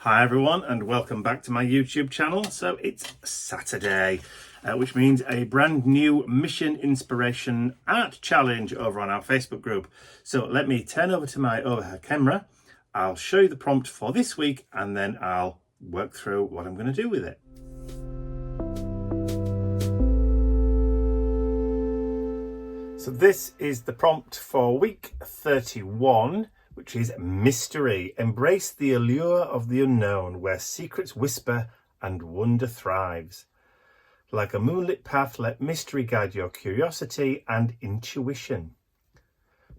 Hi everyone and welcome back to my YouTube channel. So it's Saturday, which means a brand new Mission Inspiration Art Challenge over on our Facebook group. So let me turn over to my overhead camera. I'll show you the prompt for this week and then I'll work through what I'm going to do with it. So this is the prompt for week 31. Which is mystery. Embrace the allure of the unknown, where secrets whisper and wonder thrives. Like a moonlit path, let mystery guide your curiosity and intuition.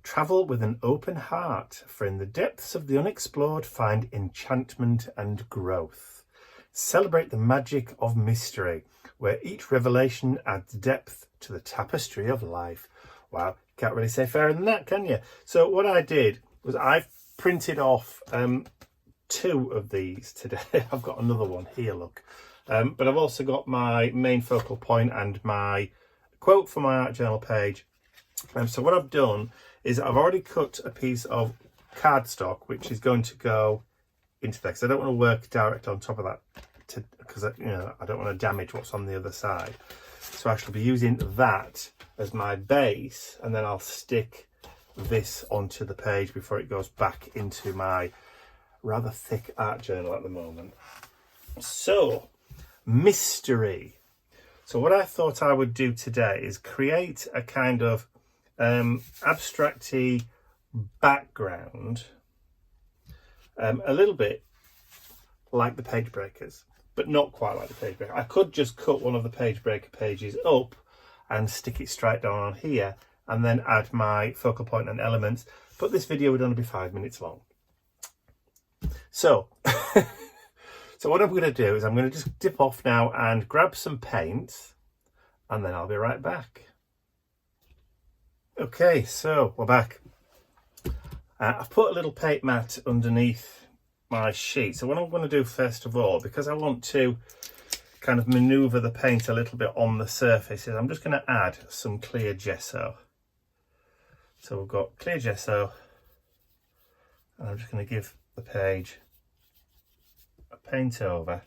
Travel with an open heart, for in the depths of the unexplored find enchantment and growth. Celebrate the magic of mystery, where each revelation adds depth to the tapestry of life. Wow, can't really say fairer than that, can you? So what I did was I've printed off two of these today. I've got another one here, look. But I've also got my main focal point and my quote for my art journal page. So what I've done is I've already cut a piece of cardstock, which is going to go into there, because I don't want to work direct on top of that, because I don't want to damage what's on the other side. So I shall be using that as my base, and then I'll stick this onto the page before it goes back into my rather thick art journal at the moment. So, mystery. So what I thought I would do today is create a kind of abstract-y background, a little bit like the page breakers, but not quite like the page breaker. I could just cut one of the page breaker pages up and stick it straight down on here, and then add my focal point and elements, but this video would only be 5 minutes long. So, so what I'm going to do is I'm going to just dip off now and grab some paint, and then I'll be right back. Okay, so we're back. I've put a little paint mat underneath my sheet. So what I'm going to do first of all, because I want to kind of maneuver the paint a little bit on the surface, is I'm just going to add some clear gesso. So we've got clear gesso, and I'm just going to give the page a paint over.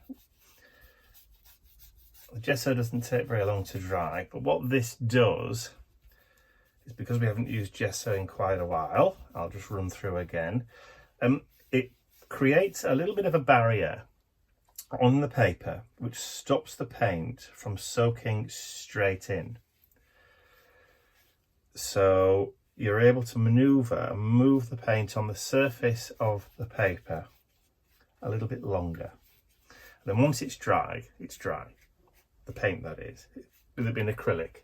The gesso doesn't take very long to dry, but what this does is, because we haven't used gesso in quite a while, I'll just run through again, it creates a little bit of a barrier on the paper which stops the paint from soaking straight in. So you're able to maneuver and move the paint on the surface of the paper a little bit longer. And then once it's dry, the paint that is, with it being acrylic,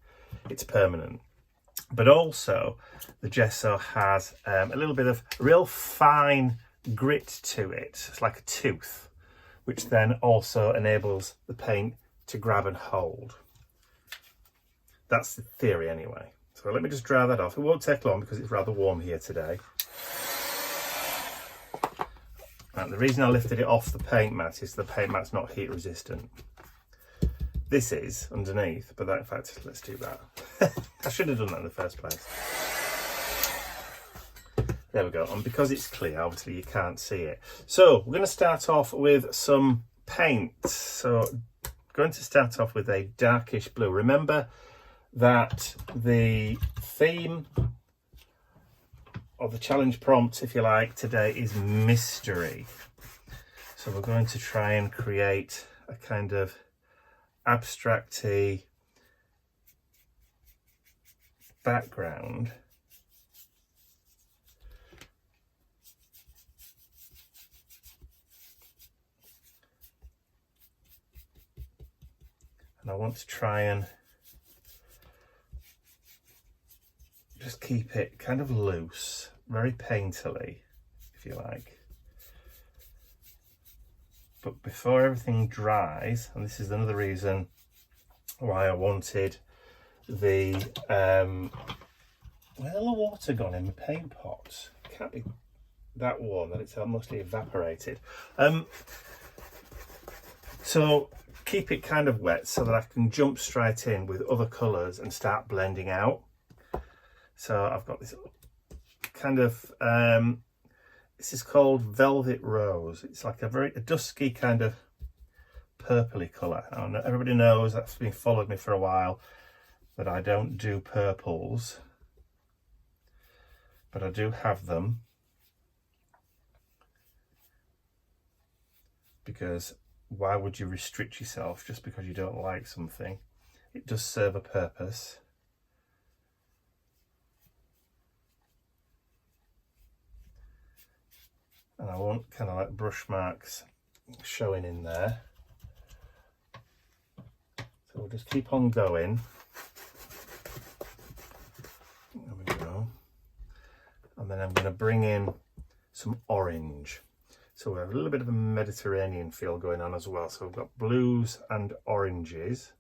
it's permanent. But also the gesso has a little bit of real fine grit to it. It's like a tooth, which then also enables the paint to grab and hold. That's the theory anyway. So let me just dry that off. It won't take long because it's rather warm here today. And the reason I lifted it off the paint mat is the paint mat's not heat resistant. This is underneath, but that, in fact, let's do that. I should have done that in the first place. There we go. And because it's clear, obviously you can't see it. So we're going to start off with some paint. So I'm going to start off with a darkish blue. Remember that the theme of the challenge prompt, if you like, today is mystery. So we're going to try and create a kind of abstract-y background. And I want to try and just keep it kind of loose, very painterly, if you like. But before everything dries, and this is another reason why I wanted the where's the water gone in the paint pot? It can't be that warm that it's mostly evaporated. So keep it kind of wet so that I can jump straight in with other colours and start blending out. So I've got this kind of This is called Velvet Rose. It's like a dusky kind of purpley colour. Everybody knows, that's been followed me for a while, that I don't do purples, but I do have them because why would you restrict yourself just because you don't like something? It does serve a purpose. And I want kind of like brush marks showing in there. So we'll just keep on going. There we go. And then I'm going to bring in some orange. So we have a little bit of a Mediterranean feel going on as well. So we've got blues and oranges.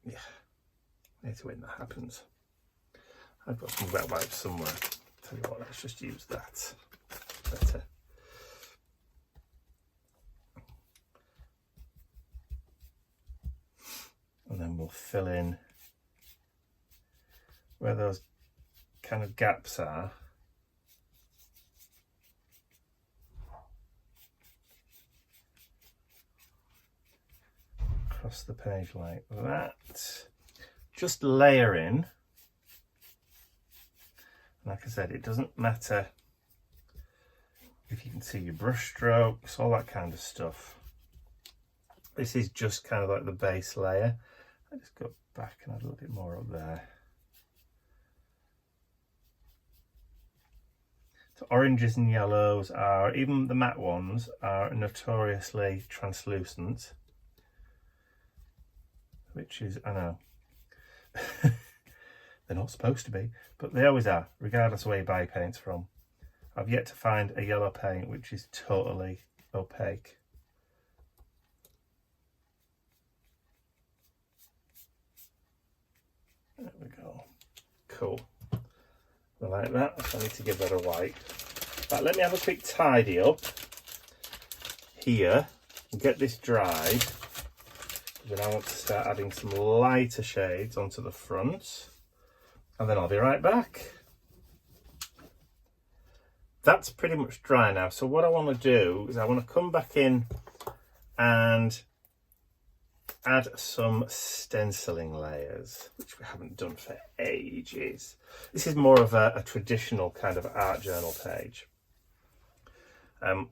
Yeah, I hate it when that happens. I've got some wet wipes somewhere. Tell you what, let's just use that. Better. And then we'll fill in where those kind of gaps are. Across the page like that. Just layering. Like I said, it doesn't matter if you can see your brush strokes, all that kind of stuff. This is just kind of like the base layer. I just go back and add a little bit more up there. So oranges and yellows are, even the matte ones, are notoriously translucent. Which is, I know, they're not supposed to be, but they always are, regardless of where you buy paints from. I've yet to find a yellow paint which is totally opaque. There we go. Cool. I like that, so I need to give that a wipe. Right, let me have a quick tidy up here and get this dried. Then I want to start adding some lighter shades onto the front, and then I'll be right back. That's pretty much dry now. So what I want to do is I want to come back in and add some stenciling layers, which we haven't done for ages. This is more of a traditional kind of art journal page.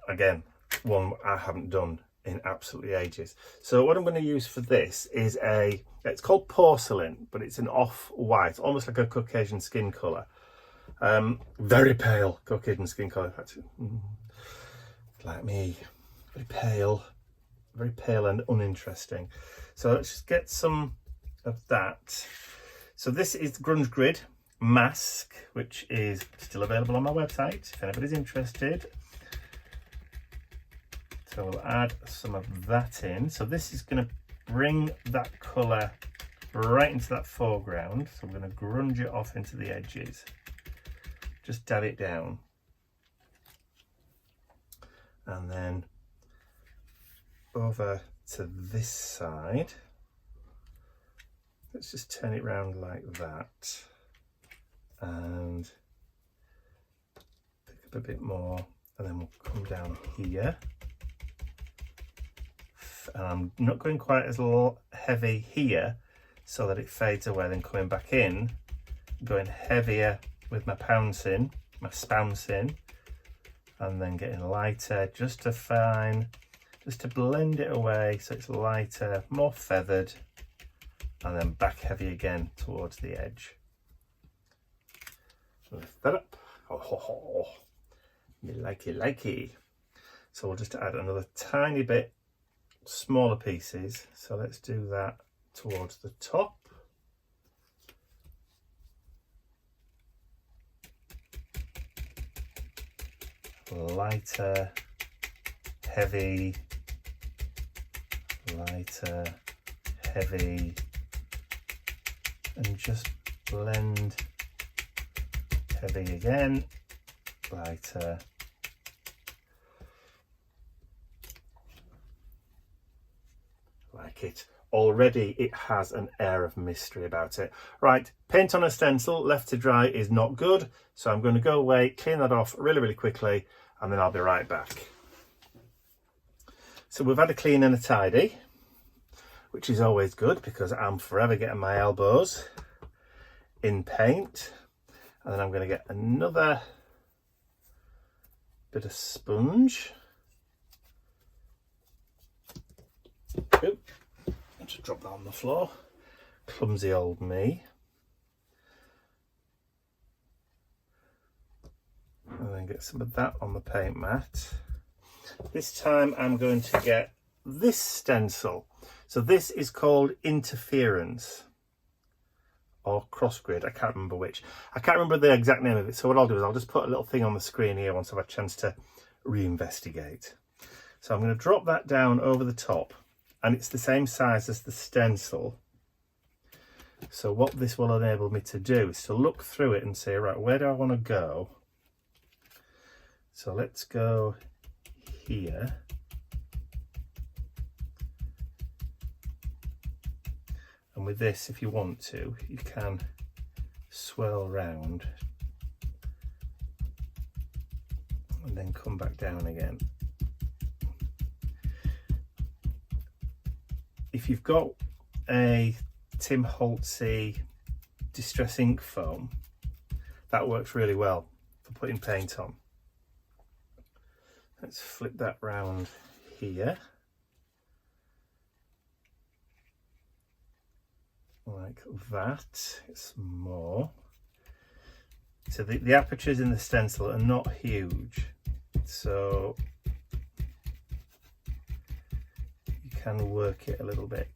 Again, one I haven't done in absolutely ages. So what I'm going to use for this is it's called porcelain, but it's an off-white, almost like a Caucasian skin colour. Very pale Caucasian skin colour, in fact, like me, very pale and uninteresting. So let's just get some of that. So this is the Grunge Grid mask, which is still available on my website if anybody's interested. So we'll add some of that in. So this is going to bring that colour right into that foreground. So we're going to grunge it off into the edges. Just dab it down. And then over to this side. Let's just turn it round like that. And pick up a bit more. And then we'll come down here. And I'm not going quite as heavy here so that it fades away, then coming back in, going heavier with my pouncing, my spouncing, and then getting lighter just to blend it away so it's lighter, more feathered, and then back heavy again towards the edge. Lift that up. Oh, me likey. So we'll just add another tiny bit smaller pieces, so let's do that towards the top. Lighter, heavy, lighter, heavy, and just blend heavy again, lighter, like it. already it has an air of mystery about it. Right, paint on a stencil left to dry is not good, so I'm going to go away, clean that off really quickly, and then I'll be right back. So we've had a clean and a tidy, which is always good because I'm forever getting my elbows in paint. And then I'm going to get another bit of sponge. Oop, I just dropped that on the floor. Clumsy old me. And then get some of that on the paint mat. This time I'm going to get this stencil. So this is called Interference or Cross Grid. I can't remember which. I can't remember the exact name of it. So what I'll do is I'll just put a little thing on the screen here once I've had a chance to reinvestigate. So I'm going to drop that down over the top, and it's the same size as the stencil. So what this will enable me to do is to look through it and say, right, where do I want to go? So let's go here. And with this, if you want to, you can swirl round and then come back down again. If you've got a Tim Holtzy Distress Ink foam, that works really well for putting paint on. Let's flip that round here. Like that. It's more. So the apertures in the stencil are not huge, so you can work it a little bit.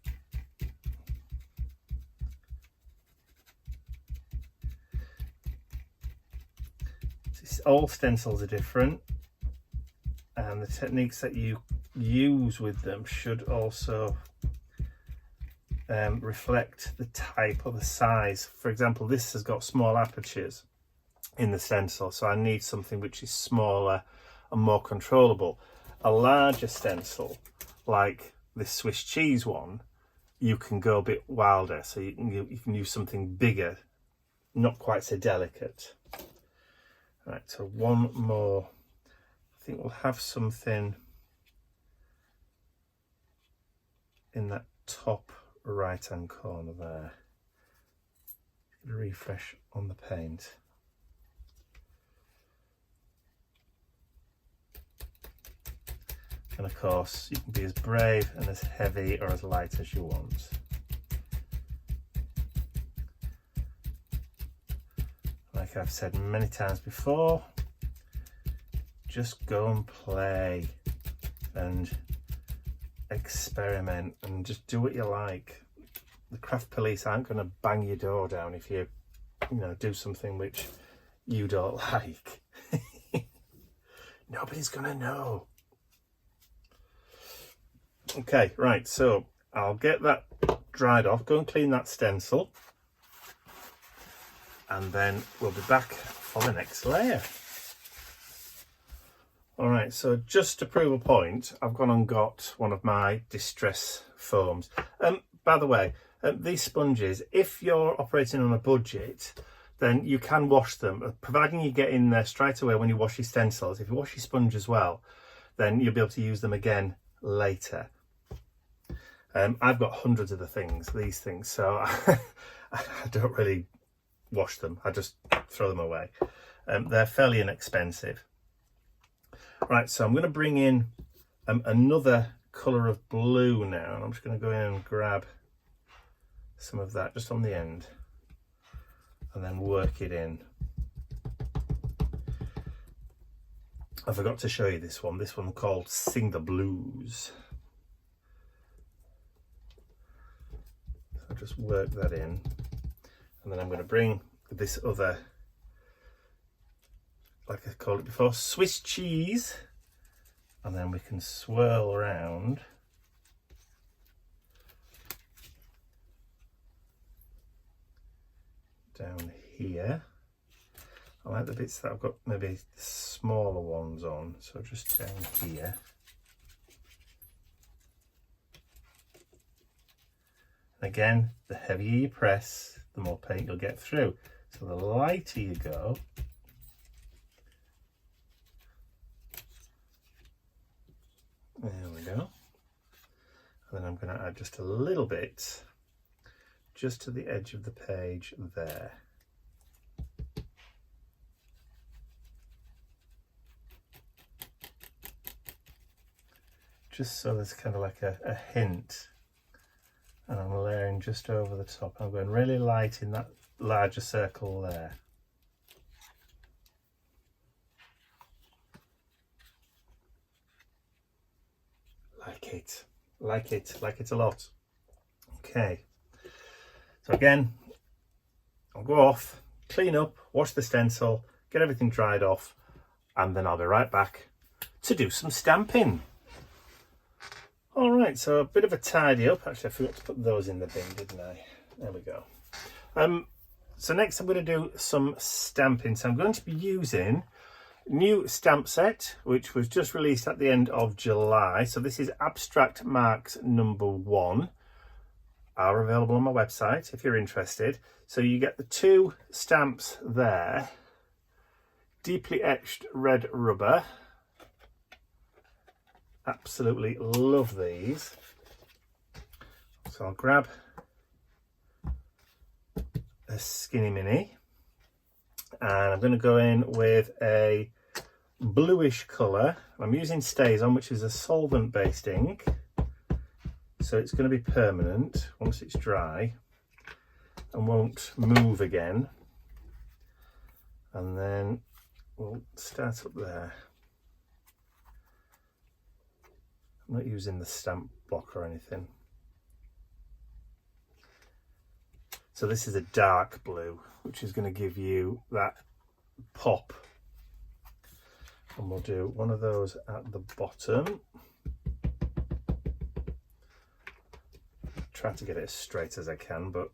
All stencils are different, and the techniques that you use with them should also reflect the type or the size. For example, this has got small apertures in the stencil, so I need something which is smaller and more controllable. A larger stencil like this Swiss cheese one, you can go a bit wilder, so you can use something bigger, not quite so delicate. Right, so one more. I think we'll have something in that top right hand corner there. Refresh on the paint. And of course, you can be as brave and as heavy or as light as you want. Like I've said many times before, just go and play and experiment and just do what you like. The craft police aren't going to bang your door down if you do something which you don't like. Nobody's going to know. Okay, right, so I'll get that dried off, go and clean that stencil, and then we'll be back for the next layer. All right, so just to prove a point, I've gone and got one of my distress foams. By the way, these sponges, if you're operating on a budget, then you can wash them, providing you get in there straight away when you wash your stencils. If you wash your sponge as well, then you'll be able to use them again later. I've got hundreds of these things, so I don't really wash them. I just throw them away. They're fairly inexpensive. Right, so I'm going to bring in another colour of blue now. I'm just going to go in and grab some of that just on the end and then work it in. I forgot to show you this one called Sing the Blues. So just work that in, and then I'm going to bring this other, like I called it before, Swiss cheese, and then we can swirl around. Down here. I like the bits that I've got maybe smaller ones on, so just down here. Again, the heavier you press, the more paint you'll get through. So the lighter you go, there we go. And then I'm going to add just a little bit, just to the edge of the page there. Just so there's kind of like a hint. And I'm layering just over the top. I'm going really light in that larger circle there. Like it a lot. Okay. So again, I'll go off, clean up, wash the stencil, get everything dried off, and then I'll be right back to do some stamping. All right, so a bit of a tidy up. Actually, I forgot to put those in the bin, didn't I? There we go. So next I'm going to do some stamping. So I'm going to be using new stamp set, which was just released at the end of July. So this is Abstract Marks #1. Are available on my website if you're interested. So you get the 2 stamps there. Deeply etched red rubber. Absolutely love these. So I'll grab a skinny mini and I'm going to go in with a bluish colour. I'm using StazOn, which is a solvent based ink, so it's going to be permanent once it's dry and won't move again. And then we'll start up there. I'm not using the stamp block or anything. So this is a dark blue, which is going to give you that pop. And we'll do one of those at the bottom. Try to get it as straight as I can, but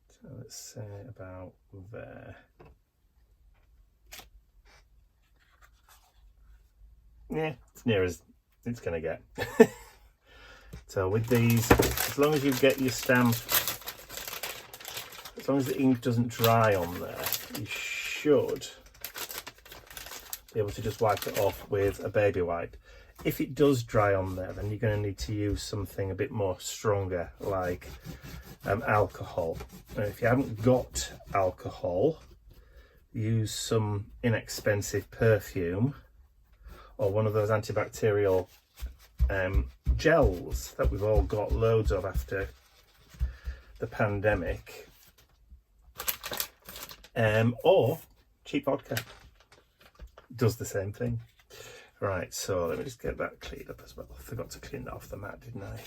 so let's say about there. Yeah, it's near as it's going to get. So with these, as long as you get your stamp, as long as the ink doesn't dry on there, you should be able to just wipe it off with a baby wipe. If it does dry on there, then you're going to need to use something a bit more stronger, like alcohol. Now, if you haven't got alcohol, use some inexpensive perfume or one of those antibacterial gels that we've all got loads of after the pandemic, or cheap vodka does the same thing. Right, so let me just get that cleaned up as well. I forgot to clean that off the mat, didn't I?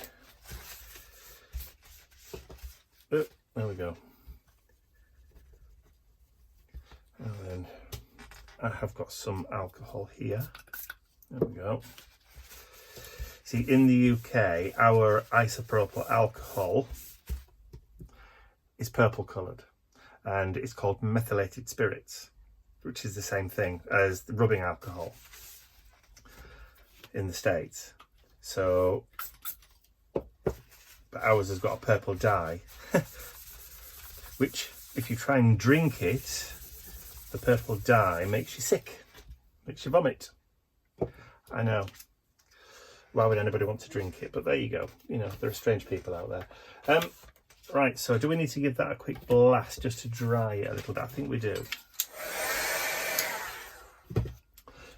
Oh, there we go. And then I have got some alcohol here. There we go. See, in the UK, our isopropyl alcohol is purple coloured and it's called methylated spirits, which is the same thing as the rubbing alcohol in the States. So, but ours has got a purple dye, which if you try and drink it, the purple dye makes you sick, makes you vomit. I know. Why would anybody want to drink it? But there you go. You know, there are strange people out there. Right, so do we need to give that a quick blast just to dry it a little bit? I think we do.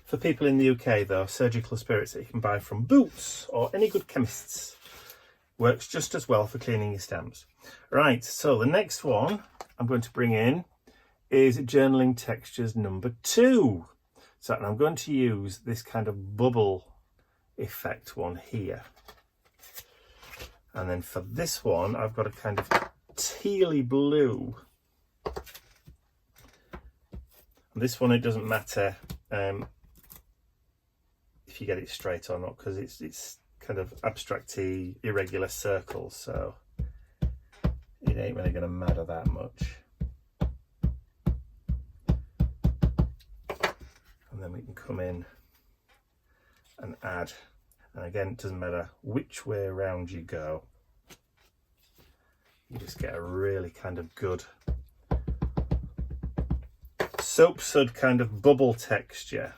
For people in the UK though, surgical spirits that you can buy from Boots or any good chemists works just as well for cleaning your stamps. Right, so the next one I'm going to bring in is Journaling Textures #2. So I'm going to use this kind of bubble effect one here. And then for this one, I've got a kind of tealy blue. And this one, it doesn't matter if you get it straight or not, because it's kind of abstracty, irregular circles, so it ain't really going to matter that much. And And then we can come in and add. And again, it doesn't matter which way around you go. You just get a really kind of good soapsud kind of bubble texture.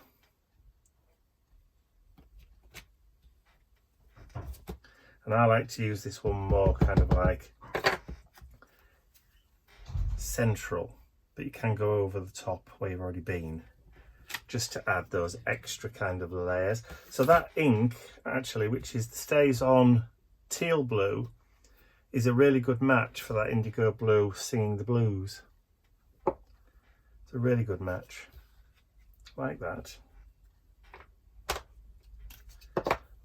And I like to use this one more kind of like central, but you can go over the top where you've already been, just to add those extra kind of layers. So that ink actually, which stays on teal blue, is a really good match for that indigo blue Singing the Blues. It's a really good match, like that.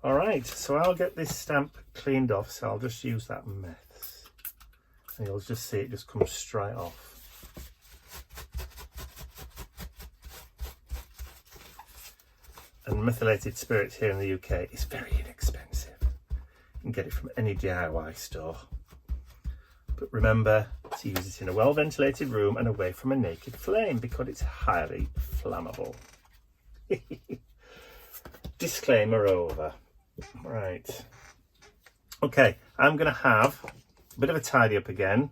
All right, so I'll get this stamp cleaned off, so I'll just use that meths, and you'll just see it just comes straight off. And methylated spirits here in the UK is very inexpensive. You can get it from any DIY store. But remember to use it in a well-ventilated room and away from a naked flame, because it's highly flammable. Disclaimer over. Right. Okay, I'm going to have a bit of a tidy up again.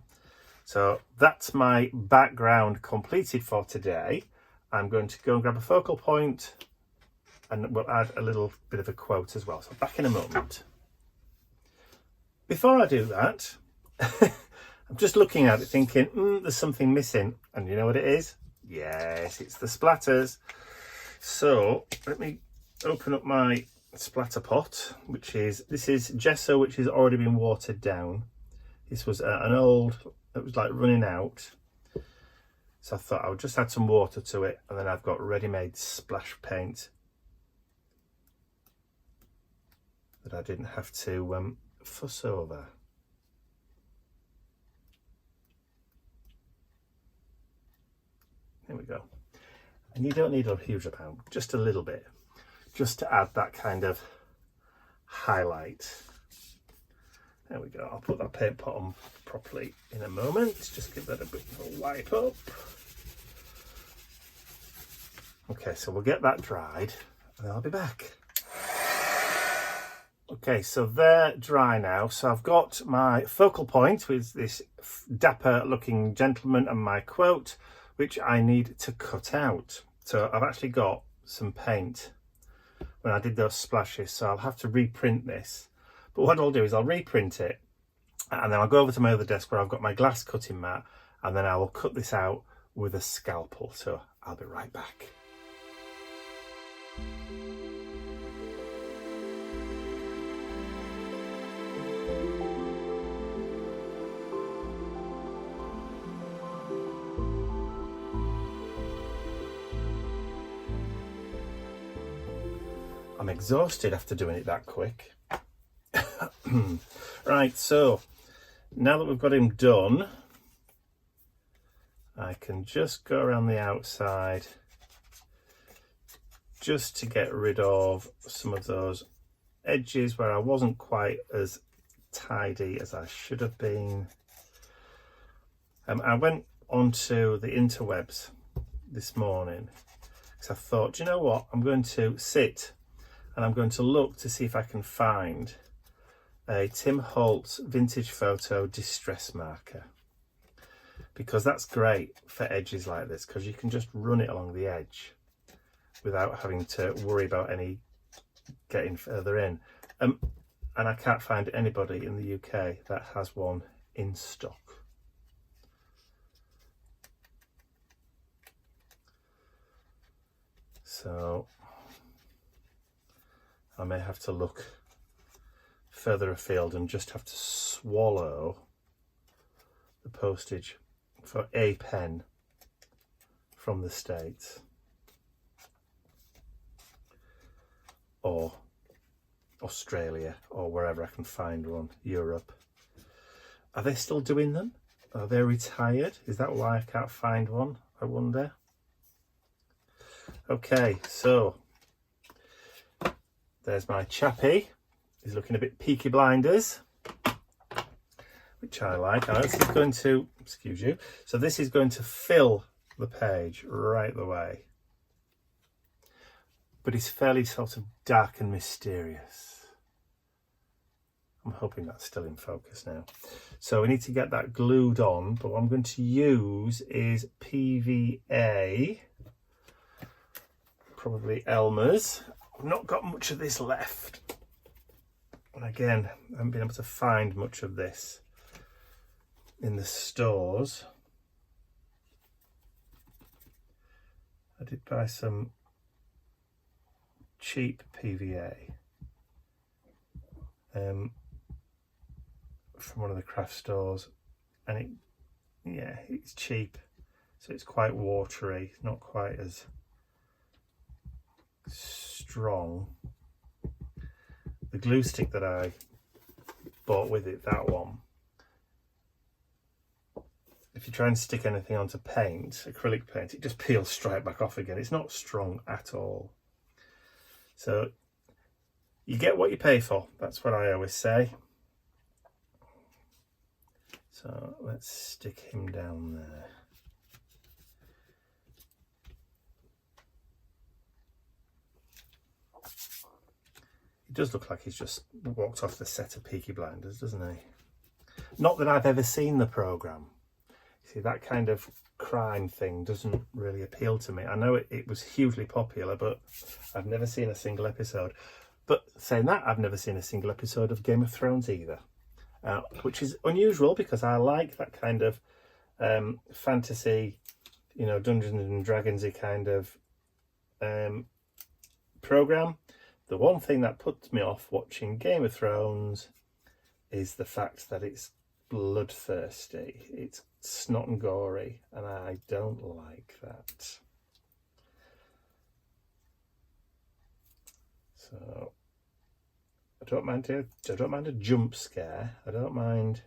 So that's my background completed for today. I'm going to go and grab a focal point, and we'll add a little bit of a quote as well. So back in a moment. Before I do that, I'm just looking at it thinking, there's something missing. And you know what it is? Yes, it's the splatters. So let me open up my splatter pot, this is gesso, which has already been watered down. This was an old, it was like running out. So I thought I would just add some water to it, and then I've got ready-made splash paint that I didn't have to fuss over. There we go. And you don't need a huge amount, just a little bit, just to add that kind of highlight. There we go. I'll put that paint pot on properly in a moment. Just give that a bit of a wipe up. Okay, so we'll get that dried and I'll be back. Okay, so they're dry now. So I've got my focal point with this dapper looking gentleman and my quote, which I need to cut out. So I've actually got some paint when I did those splashes, so I'll have to reprint this. But what I'll do is I'll reprint it, and then I'll go over to my other desk where I've got my glass cutting mat, and then I will cut this out with a scalpel. So I'll be right back. I'm exhausted after doing it that quick. Right, so now that we've got him done, I can just go around the outside just to get rid of some of those edges where I wasn't quite as tidy as I should have been. I went onto the interwebs this morning because I thought, do you know what, I'm going to sit and I'm going to look to see if I can find a Tim Holtz vintage photo distress marker, because that's great for edges like this, because you can just run it along the edge without having to worry about any getting further in. And I can't find anybody in the UK that has one in stock. So I may have to look further afield and just have to swallow the postage for a pen from the States or Australia or wherever I can find one, Europe. Are they still doing them? Are they retired? Is that why I can't find one, I wonder? Okay, so there's my chappy. He's looking a bit Peaky Blinders, which I like. Now this is going to, excuse you, so this is going to fill the page right the way. but it's fairly sort of dark and mysterious. I'm hoping that's still in focus now. So we need to get that glued on, but what I'm going to use is PVA, probably Elmer's. I've not got much of this left. And again, I haven't been able to find much of this in the stores. I did buy some cheap PVA from one of the craft stores, and it's cheap, so it's quite watery, not quite as strong. The glue stick that I bought with it, that one, if you try and stick anything onto paint, acrylic paint, it just peels straight back off again. It's not strong at all. So you get what you pay for. That's what I always say. So let's stick him down there. He does look like he's just walked off the set of Peaky Blinders, doesn't he? Not that I've ever seen the programme. See, that kind of crime thing doesn't really appeal to me. I know it was hugely popular, but I've never seen a single episode. But saying that, I've never seen a single episode of Game of Thrones either, which is unusual because I like that kind of fantasy, Dungeons and Dragons-y kind of programme. The one thing that puts me off watching Game of Thrones is the fact that it's bloodthirsty. It's snot and gory, and I don't like that. So I don't mind a jump scare. I don't mind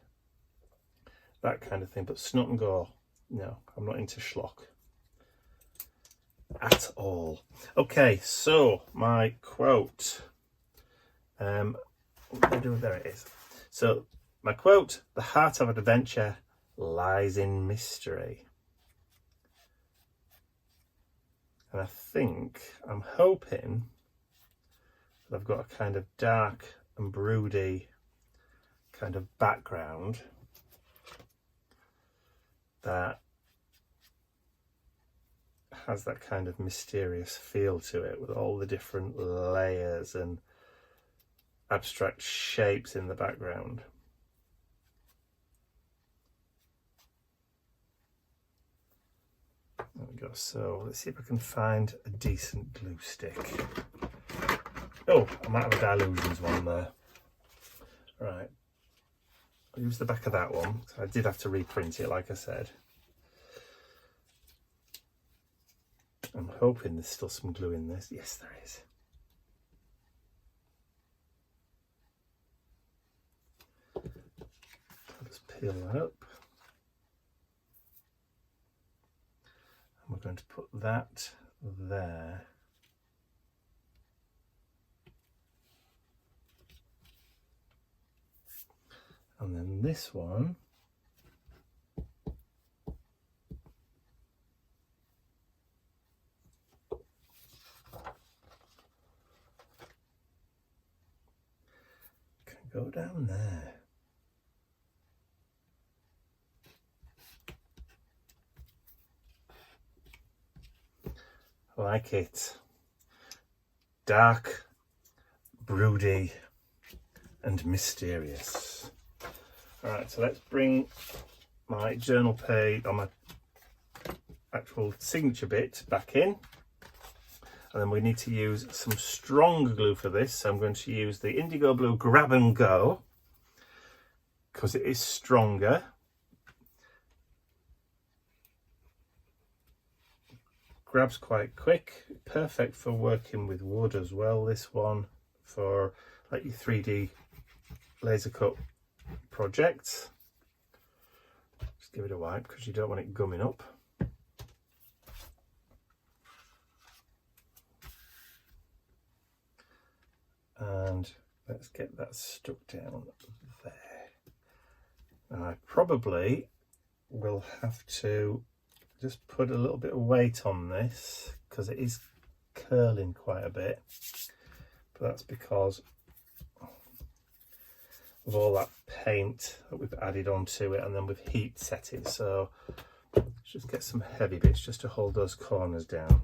that kind of thing, but snot and gore, no, I'm not into schlock at all. Okay, so my quote. There it is. So my quote: "The heart of adventure lies in mystery." And I'm hoping that I've got a kind of dark and broody kind of background that has that kind of mysterious feel to it, with all the different layers and abstract shapes in the background. There we go. So let's see if I can find a decent glue stick. Oh, I might have a Dilutions one there. Right, I'll use the back of that one. I did have to reprint it, like I said. I'm hoping there's still some glue in this. Yes, there is. I'll just peel that up. And we're going to put that there. And then this one, can go down there. I like it. Dark, broody, and mysterious. All right, so let's bring my journal page, or my actual signature bit, back in. And then we need to use some stronger glue for this. So I'm going to use the Indigo Blue Grab and Go, because it is stronger. Grabs quite quick, perfect for working with wood as well. This one for like your 3D laser cut projects. Just give it a wipe because you don't want it gumming up. And let's get that stuck down there. And I probably will have to just put a little bit of weight on this because it is curling quite a bit, but that's because of all that paint that we've added onto it, and then we've heat set it. So let's just get some heavy bits just to hold those corners down.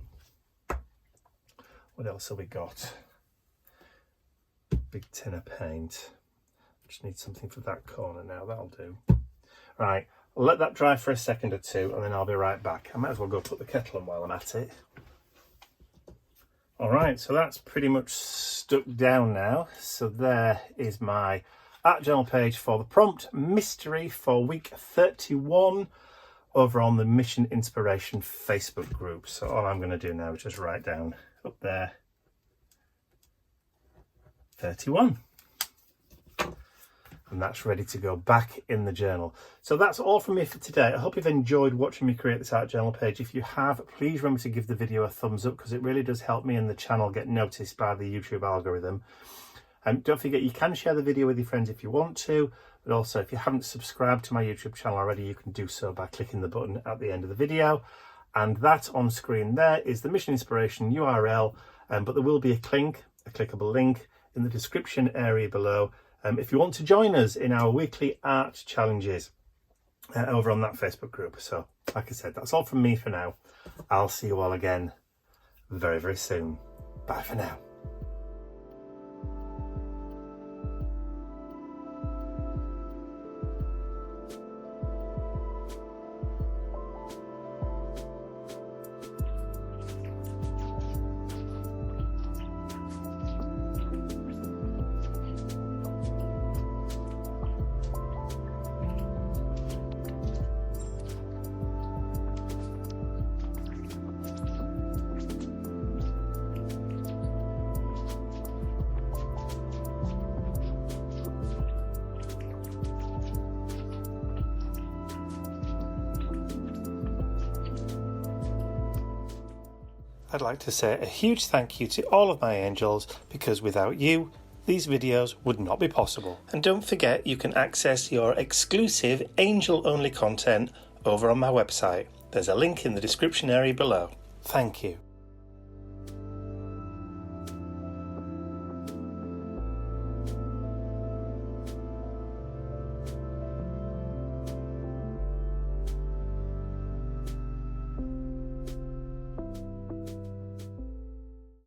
What else have we got? Big tin of paint. Just need something for that corner now, that'll do. Right, I'll let that dry for a second or two and then I'll be right back. I might as well go put the kettle on while I'm at it. All right, so that's pretty much stuck down now. So there is my art journal page for the prompt mystery for week 31 over on the Mission Inspiration Facebook group. So all I'm going to do now is just write down up there 31. And that's ready to go back in the journal. So that's all from me for today. I hope you've enjoyed watching me create this art journal page. If you have, please remember to give the video a thumbs up, because it really does help me and the channel get noticed by the YouTube algorithm. Don't forget, you can share the video with your friends if you want to, but also if you haven't subscribed to my YouTube channel already, you can do so by clicking the button at the end of the video. And that on screen there is the Mission Inspiration URL, but there will be a clickable link in the description area below if you want to join us in our weekly art challenges over on that Facebook group. So like I said, that's all from me for now. I'll see you all again very, very soon. Bye for now. I'd like to say a huge thank you to all of my angels, because without you, these videos would not be possible. And don't forget, you can access your exclusive angel-only content over on my website. There's a link in the description area below. Thank you.